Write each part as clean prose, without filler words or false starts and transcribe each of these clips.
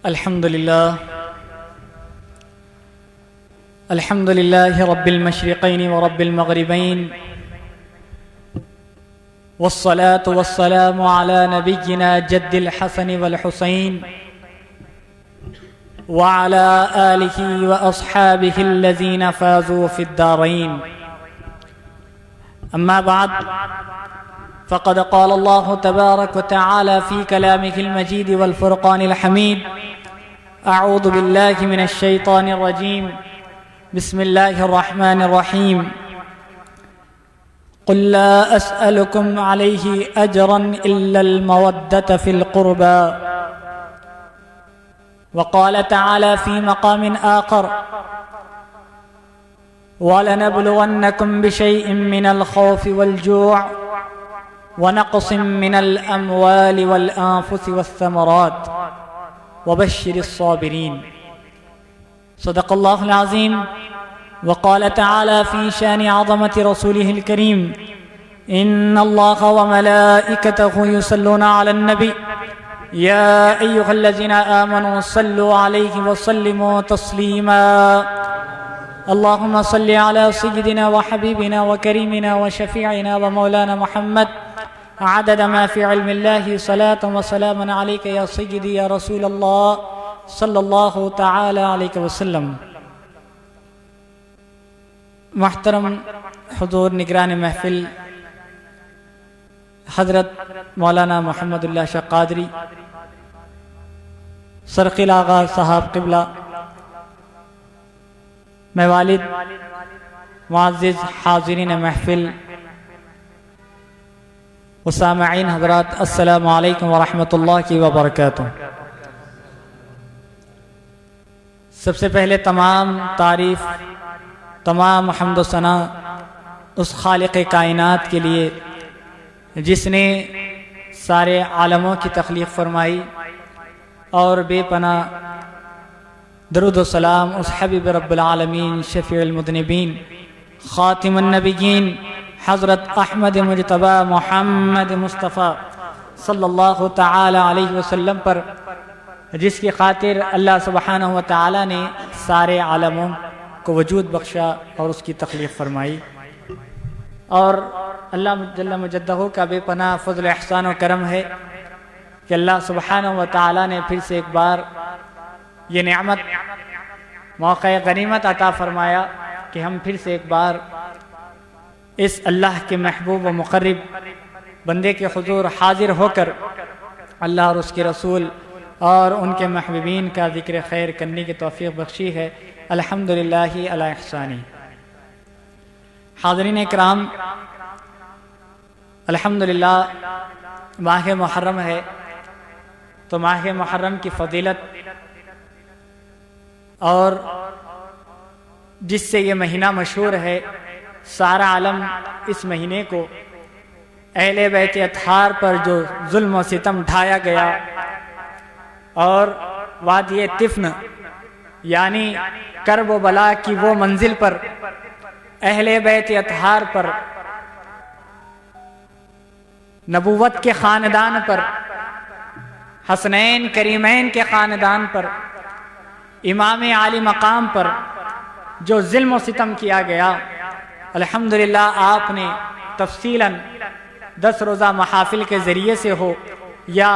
الحمد لله رب المشرقين ورب المغربين، والصلاة والسلام على نبينا جد الحسن والحسين وعلى آله وأصحابه الذين فازوا في الدارين. أما بعد، فقد قال الله تبارك وتعالى في كلامه المجيد والفرقان الحميد: أعوذ بالله من الشيطان الرجيم، بسم الله الرحمن الرحيم. قل لا أسألكم عليه أجرا إلا المودة في القربى. وقال تعالى في مقام آخر: وَلَنَبْلُوَنَّكُمْ بِشَيْءٍ مِّنَ الْخَوْفِ وَالْجُوعِ وَنَقْصٍ مِّنَ الْأَمْوَالِ وَالْأَنفُسِ وَالثَّمَرَاتِ وَبَشِّرِ الصَّابِرِينَ. صدق الله العظيم. وقال تعالى في شان عظمة رسوله الكريم: إن الله وملائكته يصلون على النبي يا أيها الذين آمنوا صلوا عليه وسلموا تسليما. اللهم صل على سيدنا وحبيبنا وكريمنا وشفيعنا ومولانا محمد عدد ما في علم الله، صلاة وسلاما عليك يا سيدي يا رسول الله صلی اللہ تعالی علیہ وسلم. محترم حضور نگران محفل حضرت مولانا محمد اللہ شاہ قادری سرقیل آغا صاحب قبلہ، میں والد، معزز حاضرین محفل و سامعین حضرات، السلام علیکم ورحمۃ اللہ وبرکاتہ. سب سے پہلے تمام تعریف، تمام حمد و ثنا اس خالق کائنات کے لیے جس نے سارے عالموں کی تخلیق فرمائی، اور بے پناہ درود و سلام اس حبیب رب العالمین، شفیع المذنبین، خاتم النبیین حضرت احمد مجتبی محمد مصطفیٰ صلی اللہ تعالی علیہ وسلم پر، جس کی خاطر اللہ سبحانہ و تعالی نے سارے عالموں کو وجود بخشا اور اس کی تخلیق فرمائی. اور اللہ جل مجدہ کا بے پناہ فضل احسان و کرم ہے کہ اللہ سبحانہ و تعالی نے پھر سے ایک بار یہ نعمت، موقع غنیمت عطا فرمایا کہ ہم پھر سے ایک بار اس اللہ کے محبوب و مقرب بندے کے حضور حاضر ہو کر اللہ اور اس کے رسول اور ان کے محبوبین کا ذکر خیر کرنے کی توفیق بخشی ہے. الحمدللہ علی احسانی. حاضرین اکرام، الحمدللہ ماہ محرم ہے، تو ماہ محرم کی فضیلت اور جس سے یہ مہینہ مشہور ہے، سارا عالم اس مہینے کو اہل بیت اطہار پر جو ظلم و ستم ڈھایا گیا اور وادی طفن یعنی کرب و بلا کی وہ منزل پر اہل بیت اطہار پر، نبوت کے خاندان پر، حسنین کریمین کے خاندان پر، امام عالی مقام پر جو ظلم و ستم کیا گیا، الحمدللہ آپ نے تفصیلاً 10 روزہ محافل کے ذریعے سے ہو یا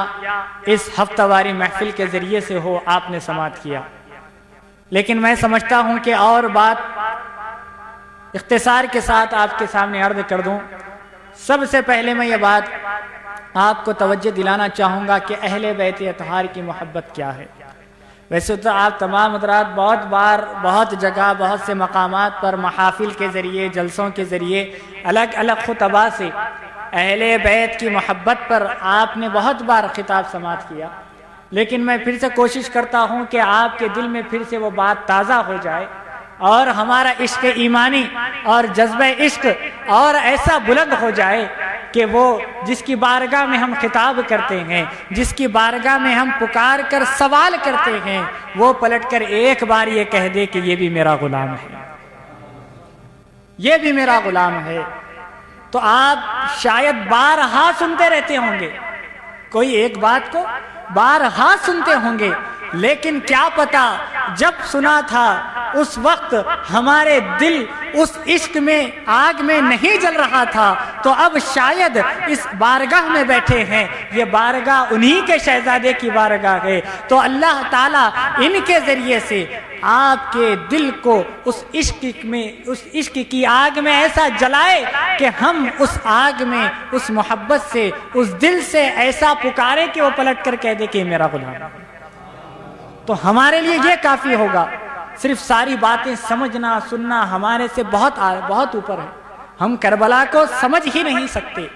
اس ہفتہ واری محفل کے ذریعے سے ہو، آپ نے سماعت کیا. لیکن میں سمجھتا ہوں کہ اور بات اختصار کے ساتھ آپ کے سامنے عرض کر دوں. سب سے پہلے میں یہ بات آپ کو توجہ دلانا چاہوں گا کہ اہل بیت اطہار کی محبت کیا ہے. ویسے تو آپ تمام حضرات بہت بار، بہت جگہ، بہت سے مقامات پر محافل کے ذریعے، جلسوں کے ذریعے، الگ الگ خطبہ سے اہل بیت کی محبت پر آپ نے بہت بار خطاب سماعت کیا. لیکن میں پھر سے کوشش کرتا ہوں کہ آپ کے دل میں پھر سے وہ بات تازہ ہو جائے اور ہمارا عشق ایمانی اور جذبہ عشق اور ایسا بلند ہو جائے کہ وہ جس کی بارگاہ میں ہم خطاب کرتے ہیں، جس کی بارگاہ میں ہم پکار کر سوال کرتے ہیں، وہ پلٹ کر ایک بار یہ کہہ دے کہ یہ بھی میرا غلام ہے، یہ بھی میرا غلام ہے. تو آپ شاید بارہا سنتے رہتے ہوں گے، کوئی ایک بات کو بارہا سنتے ہوں گے لیکن کیا پتا جب سنا تھا اس وقت ہمارے دل اس عشق میں آگ میں نہیں جل رہا تھا، تو اب شاید اس بارگاہ میں بیٹھے ہیں، یہ بارگاہ انہی کے شہزادے کی بارگاہ ہے، تو اللہ تعالیٰ ان کے ذریعے سے آپ کے دل کو اس عشق کی آگ میں ایسا جلائے کہ ہم اس آگ میں اس محبت سے اس دل سے ایسا پکارے کہ وہ پلٹ کر کہہ دے کہ میرا غلام۔ تو ہمارے لیے یہ کافی ہوگا، صرف ساری باتیں سمجھنا سننا ہمارے سے بہت اوپر ہے، ہم کربلا کو سمجھ ہی نہیں سکتے،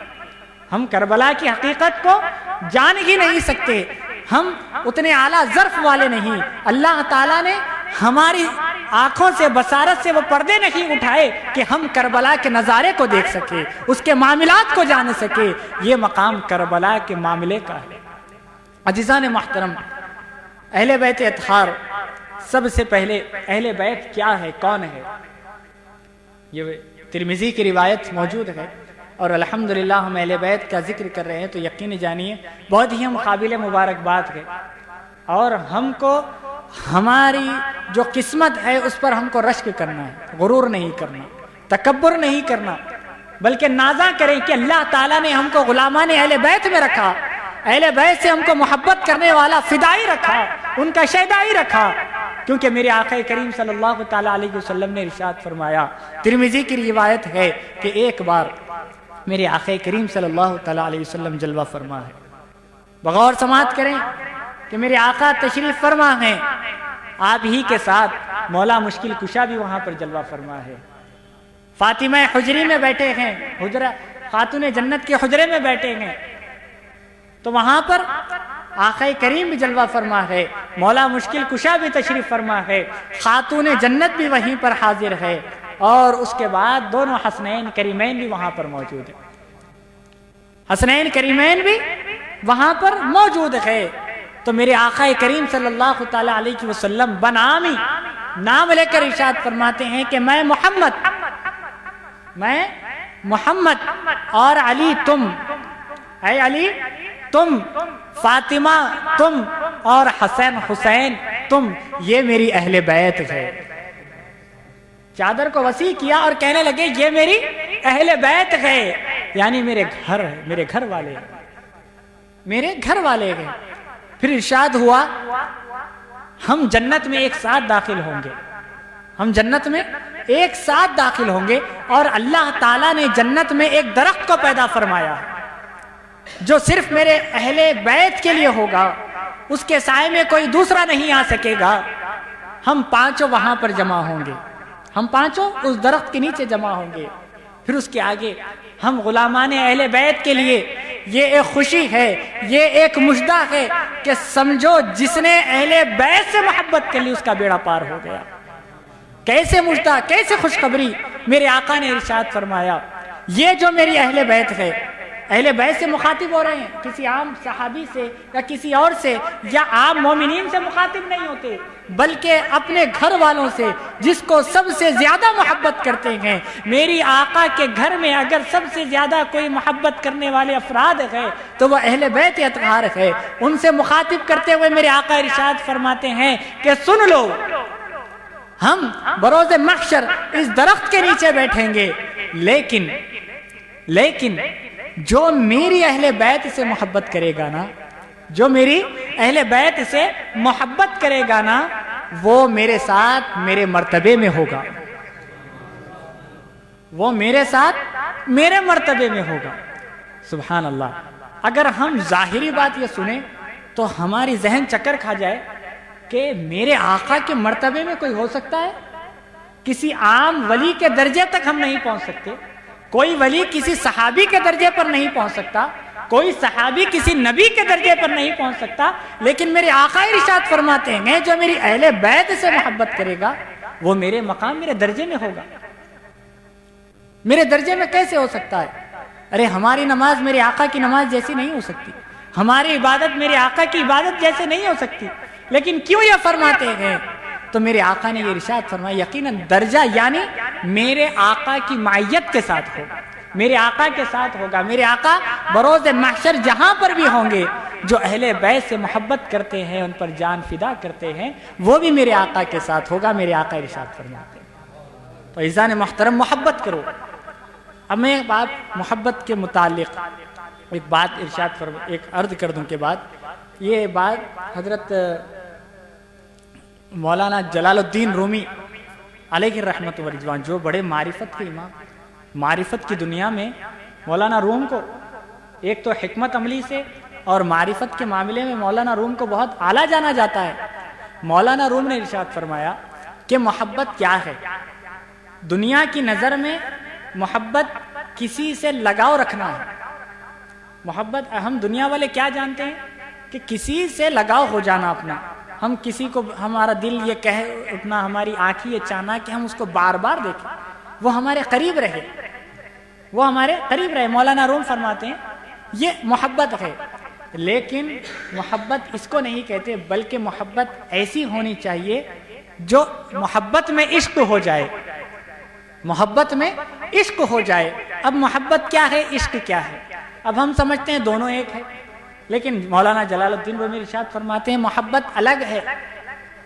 ہم کربلا کی حقیقت کو جان ہی نہیں سکتے، ہم اتنے اعلیٰ ظرف والے نہیں۔ اللہ تعالیٰ نے ہماری آنکھوں سے بصارت سے وہ پردے نہیں اٹھائے کہ ہم کربلا کے نظارے کو دیکھ سکے، اس کے معاملات کو جان سکے۔ یہ مقام کربلا کے معاملے کا ہے۔ عزیزان محترم، اہل بیت اطہار، سب سے پہلے اہل بیت کیا ہے، کون ہے؟ یہ ترمذی کی روایت موجود ہے، اور الحمدللہ ہم اہل بیت کا ذکر کر رہے ہیں تو یقینی جانیے بہت ہی ہم قابل مبارکباد ہے، اور ہم کو ہماری جو قسمت ہے اس پر ہم کو رشک کرنا ہے، غرور نہیں کرنا، تکبر نہیں کرنا، بلکہ نازا کریں کہ اللہ تعالیٰ نے ہم کو غلامان اہل بیت میں رکھا، اہل بیت سے ہم کو محبت کرنے والا فدائی رکھا، ان کا شہدائی رکھا، کیونکہ میرے آقا کریم صلی اللہ تعالیٰ علیہ وسلم نے ارشاد فرمایا، ترمذی کی روایت ہے کہ ایک بار میرے آقا کریم صلی اللہ تعالیٰ علیہ وسلم جلوہ فرما ہے۔ بغور سماعت کریں کہ میرے آقا تشریف فرما ہیں، آپ ہی کے ساتھ مولا مشکل کشا بھی وہاں پر جلوہ فرما ہے، فاطمہ حجری میں بیٹھے ہیں، خاتون جنت کے حجرے میں بیٹھے ہیں، تو وہاں پر آقا کریم بھی جلوہ فرما ہے، مولا مشکل کشا بھی تشریف فرما ہے، خاتون جنت بھی وہیں پر حاضر ہے، اور اس کے بعد دونوں حسنین کریمین بھی وہاں پر موجود ہیں، حسنین کریمین بھی وہاں پر موجود ہے۔ تو میرے آقا کریم صلی اللہ تعالیٰ علیہ وسلم بنامی نام لے کر ارشاد فرماتے ہیں کہ میں محمد اور علی تم، اے علی تم، فاطمہ تم، اور حسین تم، یہ میری اہل بیت ہے۔ چادر کو وسیع کیا اور کہنے لگے یہ میری اہل بیت ہے، یعنی میرے گھر والے، میرے گھر والے ہیں۔ پھر ارشاد ہوا ہم جنت میں ایک ساتھ داخل ہوں گے، ہم جنت میں ایک ساتھ داخل ہوں گے، اور اللہ تعالیٰ نے جنت میں ایک درخت کو پیدا فرمایا جو صرف میرے اہل بیت کے لیے ہوگا، اس کے سائے میں کوئی دوسرا نہیں آ سکے گا۔ ہم پانچوں وہاں پر جمع ہوں گے، ہم پانچوں اس درخت کے نیچے جمع ہوں گے۔ پھر اس کے آگے ہم غلامان اہل بیت کے لیے یہ ایک خوشی ہے، یہ ایک مژدہ ہے کہ سمجھو جس نے اہل بیت سے محبت کر لی اس کا بیڑا پار ہو گیا۔ کیسے مژدہ، کیسے خوشخبری! میرے آقا نے ارشاد فرمایا یہ جو میری اہل بیت ہے، اہل بیت سے مخاطب ہو رہے ہیں، کسی عام صحابی سے یا کسی اور سے یا عام مومنین سے مخاطب نہیں ہوتے، بلکہ اپنے گھر والوں سے جس کو سب سے زیادہ محبت کرتے ہیں۔ میری آقا کے گھر میں اگر سب سے زیادہ کوئی محبت کرنے والے افراد ہیں تو وہ اہل بیت اطہار ہے۔ ان سے مخاطب کرتے ہوئے میرے آقا ارشاد فرماتے ہیں کہ سن لو، ہم بروز محشر اس درخت کے نیچے بیٹھیں گے، لیکن جو میری اہل بیت سے محبت کرے گا نا، جو میری اہل بیت سے محبت کرے گا نا، وہ میرے ساتھ میرے مرتبے میں ہوگا، وہ میرے ساتھ میرے مرتبے میں ہوگا۔ سبحان اللہ! اگر ہم ظاہری بات یہ سنیں تو ہماری ذہن چکر کھا جائے کہ میرے آقا کے مرتبے میں کوئی ہو سکتا ہے؟ کسی عام ولی کے درجے تک ہم نہیں پہنچ سکتے، کوئی ولی کسی صحابی کے درجے پر نہیں پہنچ سکتا، کوئی صحابی کسی نبی کے درجے پر نہیں پہنچ سکتا، لیکن میرے آقا ارشاد فرماتے ہیں جو میری اہل بیت سے محبت کرے گا وہ میرے مقام، میرے درجے میں ہوگا۔ میرے درجے میں کیسے ہو سکتا ہے؟ ارے ہماری نماز میرے آقا کی نماز جیسی نہیں ہو سکتی، ہماری عبادت میرے آقا کی عبادت جیسے نہیں ہو سکتی، لیکن کیوں یہ فرماتے ہیں؟ تو میرے آقا نے یہ ارشاد فرمایا یقیناً درجہ یعنی میرے آقا کی معیت کے ساتھ ہوگا، میرے آقا کے ساتھ ہوگا۔ میرے آقا بروز محشر جہاں پر بھی ہوں گے جو اہل بیت سے محبت کرتے ہیں، ان پر جان فدا کرتے ہیں، وہ بھی میرے آقا کے ساتھ ہوگا، میرے آقا ارشاد فرماتے ہیں۔ تو عزیزان محترم، محبت کرو۔ اب میں ایک بات محبت کے متعلق ایک بات ارشاد فرما، ایک عرض کر دوں کے بعد، یہ بات حضرت مولانا جلال الدین رومی علیہ رحمت و رضوان، جو بڑے معرفت کے امام، معرفت کی دنیا میں مولانا روم کو ایک تو حکمت عملی سے اور معرفت کے معاملے میں مولانا روم کو بہت اعلیٰ جانا جاتا ہے۔ مولانا روم نے ارشاد فرمایا کہ محبت کیا ہے؟ دنیا کی نظر میں محبت کسی سے لگاؤ رکھنا ہے۔ محبت ہم دنیا والے کیا جانتے ہیں کہ کسی سے لگاؤ ہو جانا اپنا، ہم کسی کو، ہمارا دل یہ کہے اٹھنا، ہماری آنکھیں یہ چاہنا کہ ہم اس کو بار بار دیکھیں، وہ ہمارے قریب رہے، وہ ہمارے قریب رہے۔ مولانا روم فرماتے ہیں یہ محبت ہے، لیکن محبت اس کو نہیں کہتے، بلکہ محبت ایسی ہونی چاہیے جو محبت میں عشق ہو جائے، محبت میں عشق ہو جائے۔ اب محبت کیا ہے، عشق کیا ہے؟ اب ہم سمجھتے ہیں دونوں ایک ہے، لیکن مولانا جلال الدین رومی ارشاد فرماتے ہیں محبت الگ ہے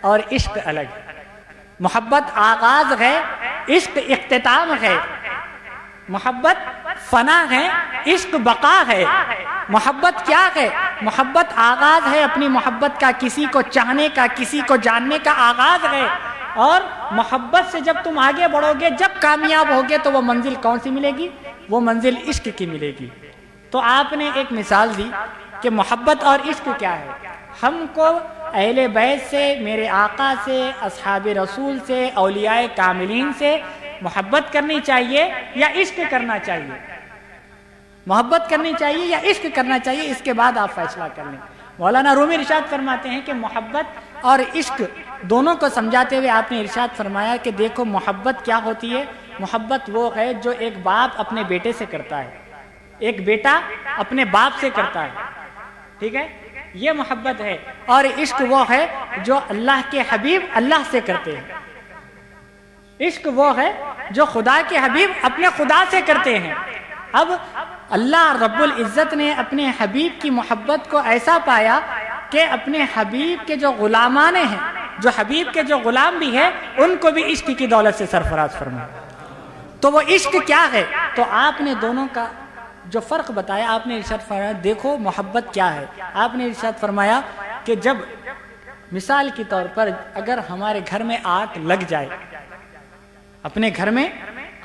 اور عشق الگ ہے۔ محبت آغاز ہے، عشق اختتام ہے۔ محبت فنا ہے، عشق بقا ہے۔ محبت کیا ہے؟ محبت آغاز ہے اپنی محبت کا، کسی کو چاہنے کا، کسی کو جاننے کا آغاز ہے، اور محبت سے جب تم آگے بڑھو گے، جب کامیاب ہوگے تو وہ منزل کون سی ملے گی؟ وہ منزل عشق کی ملے گی۔ تو آپ نے ایک مثال دی کہ محبت اور عشق کیا ہے۔ ہم کو اہل بیت سے، میرے آقا سے، اصحاب رسول سے، اولیاء کاملین سے محبت کرنی چاہیے یا عشق کرنا چاہیے؟ محبت کرنی چاہیے یا عشق کرنا چاہیے؟ اس کے بعد آپ فیصلہ کر لیں۔ مولانا رومی ارشاد فرماتے ہیں کہ محبت اور عشق دونوں کو سمجھاتے ہوئے آپ نے ارشاد فرمایا کہ دیکھو محبت کیا ہوتی ہے۔ محبت وہ ہے جو ایک باپ اپنے بیٹے سے کرتا ہے، ایک بیٹا اپنے باپ سے کرتا ہے، ٹھیک ہے، یہ محبت ہے۔ اور عشق وہ ہے جو اللہ کے حبیب اللہ سے کرتے ہیں۔ عشق وہ ہے جو خدا کے حبیب اپنے خدا سے کرتے ہیں۔ اب اللہ رب العزت نے اپنے حبیب کی محبت کو ایسا پایا کہ اپنے حبیب کے جو غلامان ہیں، جو حبیب کے جو غلام بھی ہیں، ان کو بھی عشق کی دولت سے سرفراز فرمایا۔ تو وہ عشق کیا ہے؟ تو آپ نے دونوں کا جو فرق بتایا، آپ نے ارشاد فرمایا دیکھو محبت کیا ہے۔ آپ نے ارشاد فرمایا کہ جب مثال کے طور پر اگر ہمارے گھر میں آگ لگ جائے، اپنے گھر میں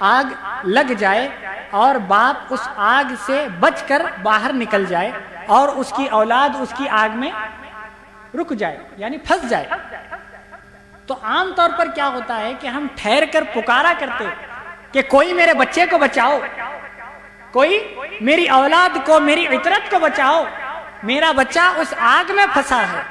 آگ لگ جائے اور باپ اس آگ سے بچ کر باہر نکل جائے اور اس کی اولاد اس کی آگ میں رک جائے، یعنی پھنس جائے، تو عام طور پر کیا ہوتا ہے کہ ہم ٹھہر کر پکارا کرتے کہ کوئی میرے بچے کو بچاؤ، کوئی میری اولاد کو، میری عطرت کو بچاؤ، میرا بچہ اس آگ میں پھنسا ہے۔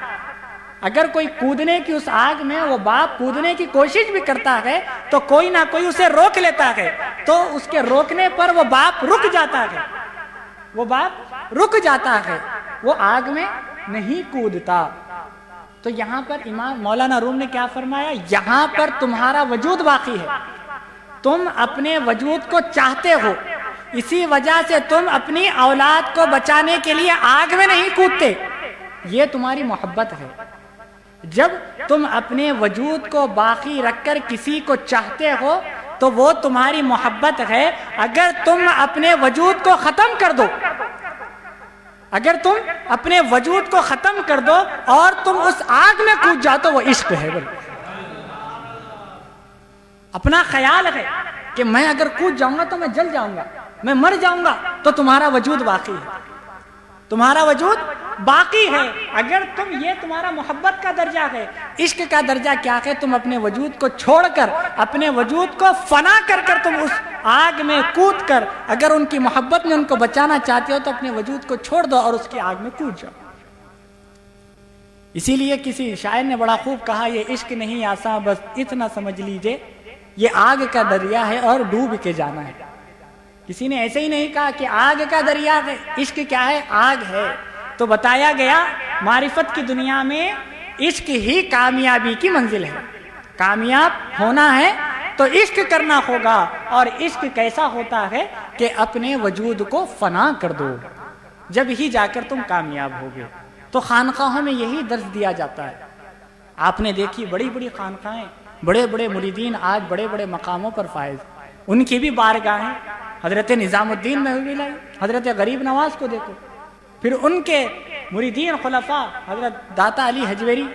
اگر کوئی کودنے کی اس آگ میں، وہ باپ کودنے کی کوشش بھی کرتا ہے تو کوئی نہ کوئی اسے روک لیتا ہے، تو اس کے روکنے پر وہ باپ رک جاتا ہے، وہ باپ رک جاتا ہے، وہ آگ میں نہیں کودتا۔ تو یہاں پر امام مولانا روم نے کیا فرمایا؟ یہاں پر تمہارا وجود باقی ہے، تم اپنے وجود کو چاہتے ہو، اسی وجہ سے تم اپنی اولاد کو بچانے کے لیے آگ میں نہیں کودتے، یہ تمہاری محبت ہے۔ جب تم اپنے وجود کو باقی رکھ کر کسی کو چاہتے ہو تو وہ تمہاری محبت ہے۔ اگر تم اپنے وجود کو ختم کر دو، اگر تم اپنے وجود کو ختم کر دو اور تم اس آگ میں کود جاؤ تو وہ عشق ہے۔ اپنا خیال ہے کہ میں اگر کود جاؤں گا تو میں جل جاؤں گا، میں مر جاؤں گا، تو تمہارا وجود باقی ہے، تمہارا وجود باقی ہے۔ اگر تم، یہ تمہارا محبت کا درجہ ہے۔ عشق کا درجہ کیا ہے؟ تم اپنے وجود کو چھوڑ کر، اپنے وجود کو فنا کر کر تم اس آگ میں کود کر، اگر ان کی محبت میں ان کو بچانا چاہتے ہو تو اپنے وجود کو چھوڑ دو اور اس کی آگ میں کود جاؤ۔ اسی لیے کسی شاعر نے بڑا خوب کہا، یہ عشق نہیں آساں بس اتنا سمجھ لیجئے، یہ آگ کا دریا ہے اور ڈوب کے جانا ہے۔ کسی نے ایسے ہی نہیں کہا کہ آگ کا دریا ہے، عشق کیا ہے؟ آگ ہے۔ تو بتایا گیا معرفت کی دنیا میں عشق ہی کامیابی کی منزل ہے۔ کامیاب ہونا ہے تو عشق کرنا ہوگا، اور عشق کیسا ہوتا ہے کہ اپنے وجود کو فنا کر دو، جب ہی جا کر تم کامیاب ہوگے۔ تو خانقاہوں میں یہی درس دیا جاتا ہے. آپ نے دیکھی بڑی بڑی خانقاہیں، بڑے بڑے مریدین آج بڑے بڑے مقاموں پر فائز، ان کی بھی بارگاہیں. حضرت نظام الدین مہوی لائی، حضرت غریب نواز کو دیکھو، پھر ان کے مریدین خلفاء حضرت داتا علی حجویری،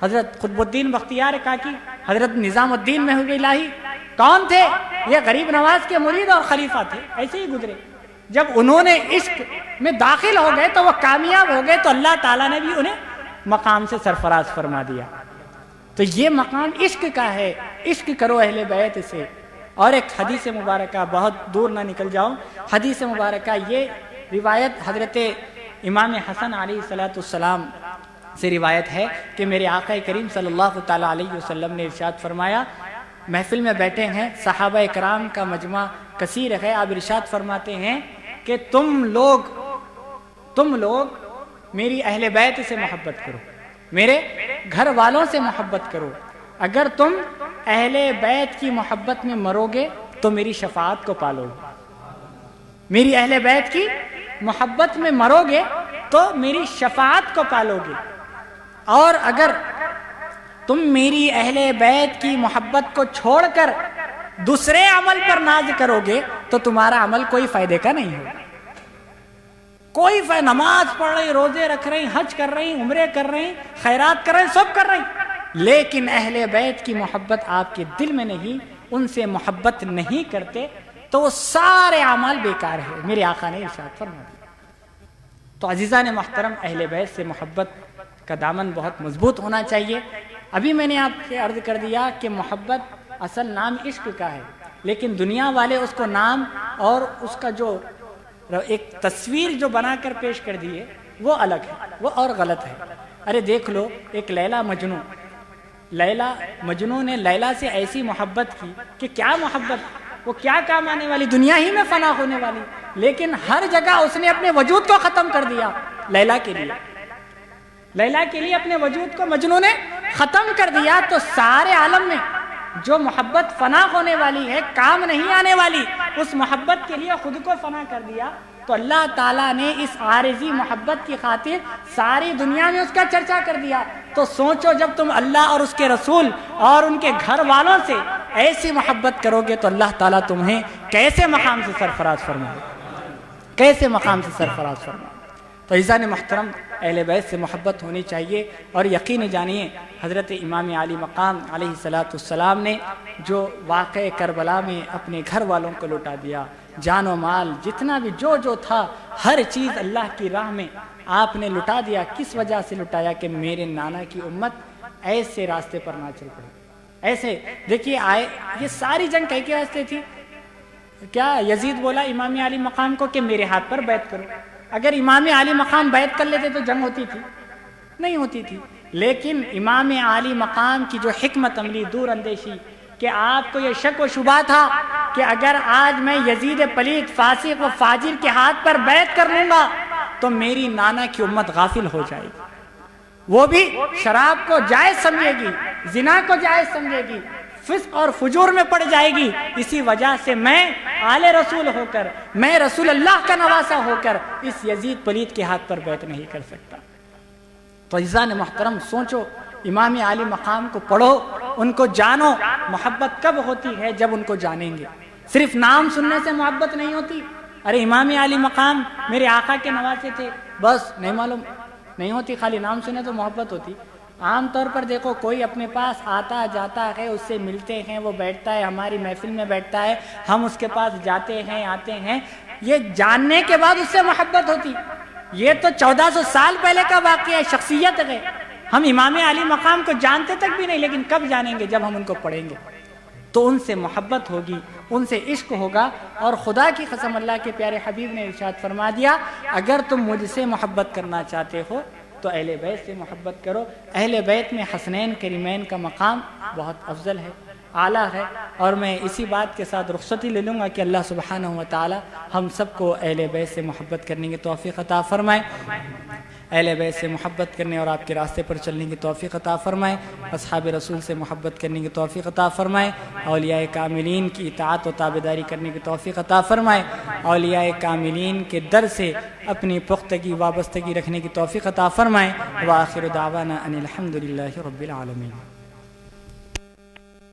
حضرت قطب الدین بختیار کاکی، حضرت نظام الدین مہوی الہی کون تھے؟ یہ غریب نواز کے مرید اور خلیفہ تھے. ایسے ہی گزرے. جب انہوں نے عشق میں داخل ہو گئے تو وہ کامیاب ہو گئے، تو اللہ تعالیٰ نے بھی انہیں مقام سے سرفراز فرما دیا. تو یہ مقام عشق کا ہے. عشق کرو اہل بیت سے. اور ایک حدیث مبارکہ، بہت دور نہ نکل جاؤں، حدیث مبارکہ یہ روایت حضرت امام حسن علیہ السلام سے روایت ہے کہ میرے آقا کریم صلی اللہ تعالیٰ علیہ وسلم نے ارشاد فرمایا، محفل میں بیٹھے ہیں، صحابہ کرام کا مجمع کثیر ہے، آپ ارشاد فرماتے ہیں کہ تم لوگ میری اہل بیت سے محبت کرو، میرے گھر والوں سے محبت کرو. اگر تم اہل بیت کی محبت میں مرو گے تو میری شفاعت کو پالو گے. میری اہل بیت کی محبت میں مرو گے تو میری شفاعت کو پالو گے. اور اگر تم میری اہل بیت کی محبت کو چھوڑ کر دوسرے عمل پر ناز کرو گے تو تمہارا عمل کوئی فائدے کا نہیں ہوگا. کوئی نماز پڑھ رہی، روزے رکھ رہی، حج کر رہی، عمرے کر رہی، خیرات کر رہی، سب کر رہی، لیکن اہل بیت کی محبت آپ کے دل میں نہیں، ان سے محبت نہیں کرتے تو وہ سارے اعمال بیکار ہے. میرے آقا نے ارشاد فرما دیا. تو عزیزان محترم، اہل بیت سے محبت کا دامن بہت مضبوط ہونا چاہیے. ابھی میں نے آپ سے عرض کر دیا کہ محبت اصل نام عشق کا ہے، لیکن دنیا والے اس کو نام اور اس کا جو ایک تصویر جو بنا کر پیش کر دی ہے وہ الگ ہے، وہ اور غلط ہے. ارے دیکھ لو، ایک لیلا مجنوں نے لیلا سے ایسی محبت کی کہ کیا محبت، وہ کیا کام آنے والی، دنیا ہی میں فنا ہونے والی، لیکن ہر جگہ اس نے اپنے وجود کو ختم کر دیا. لیلا کے لیے اپنے وجود کو مجنوں نے ختم کر دیا. تو سارے عالم میں جو محبت فنا ہونے والی ہے، کام نہیں آنے والی، اس محبت کے لیے خود کو فنا کر دیا. تو اللہ تعالیٰ نے اس عارضی محبت کی خاطر ساری دنیا میں اس کا چرچا کر دیا. تو سوچو، جب تم اللہ اور اس کے رسول اور ان کے گھر والوں سے ایسی محبت کرو گے تو اللہ تعالیٰ تمہیں کیسے مقام سے سرفراز فرمائے، کیسے مقام سے سرفراز فرمائے. تو عزیزان محترم، اہل بیت سے محبت ہونی چاہیے. اور یقین جانیے، حضرت امام علی مقام علیہ السلام نے جو واقعہ کربلا میں اپنے گھر والوں کو لٹا دیا، جان و مال جتنا بھی جو تھا، ہر چیز اللہ کی راہ میں آپ نے لٹا دیا. کس وجہ سے لٹایا؟ کہ میرے نانا کی امت ایسے راستے پر نہ چل پڑے. ایسے دیکھیے، یہ ساری جنگ کئی کے راستے تھی. کیا یزید بولا امام علی مقام کو کہ میرے ہاتھ پر بیعت کرو؟ اگر امام علی مقام بیعت کر لیتے تو جنگ ہوتی تھی؟ نہیں ہوتی تھی. لیکن امام علی مقام کی جو حکمت عملی، دور اندیشی، کہ آپ کو یہ شک و شبہ تھا کہ اگر آج میں یزید پلید فاسق و فاجر کے ہاتھ پر بیعت کر لوں گا تو میری نانا کی امت غافل ہو جائے گی، وہ بھی شراب کو جائز سمجھے گی، زنا کو جائز سمجھے گی، فسق اور فجور میں پڑ جائے گی. اسی وجہ سے میں آل رسول ہو کر، میں رسول اللہ کا نواسا ہو کر اس یزید پلید کے ہاتھ پر بیعت نہیں کر سکتا. تو عزیزان محترم، سوچو، امام علی مقام کو پڑھو، ان کو جانو. محبت کب ہوتی ہے؟ جب ان کو جانیں گے. صرف نام سننے سے محبت نہیں ہوتی. ارے امام علی مقام میرے آقا کے نواسے تھے، بس نہیں معلوم نہیں ہوتی. خالی نام سنے تو محبت ہوتی. عام طور پر دیکھو، کوئی اپنے پاس آتا جاتا ہے، اس سے ملتے ہیں، وہ بیٹھتا ہے، ہماری محفل میں بیٹھتا ہے، ہم اس کے پاس جاتے ہیں، آتے ہیں، یہ جاننے کے بعد اس سے محبت ہوتی. یہ تو 1400 سال پہلے کا واقعہ ہے، شخصیت ہے. ہم امام علی مقام کو جانتے تک بھی نہیں، لیکن کب جانیں گے؟ جب ہم ان کو پڑھیں گے تو ان سے محبت ہوگی، ان سے عشق ہوگا. اور خدا کی قسم، اللہ کے پیارے حبیب نے ارشاد فرما دیا، اگر تم مجھ سے محبت کرنا چاہتے ہو تو اہل بیت سے محبت کرو. اہل بیت میں حسنین کریمین کا مقام بہت افضل ہے، اعلیٰ ہے. اور میں اسی بات کے ساتھ رخصتی لے لوں گا کہ اللہ سبحانہ و تعالی ہم سب کو اہل بیت سے محبت کرنے کی توفیق عطا فرمائے. اہل بیت سے محبت کرنے اور آپ کے راستے پر چلنے کی توفیق عطا فرمائے، اصحاب رسول سے محبت کرنے کی توفیق عطا فرمائے، اولیاء کاملین کی اطاعت و تابعداری کرنے کی توفیق عطا فرمائے، اولیاء کاملین کے در سے اپنی پختگی وابستگی رکھنے کی توفیق عطا فرمائے۔ وآخر دعوانا ان الحمدللہ رب العالمین۔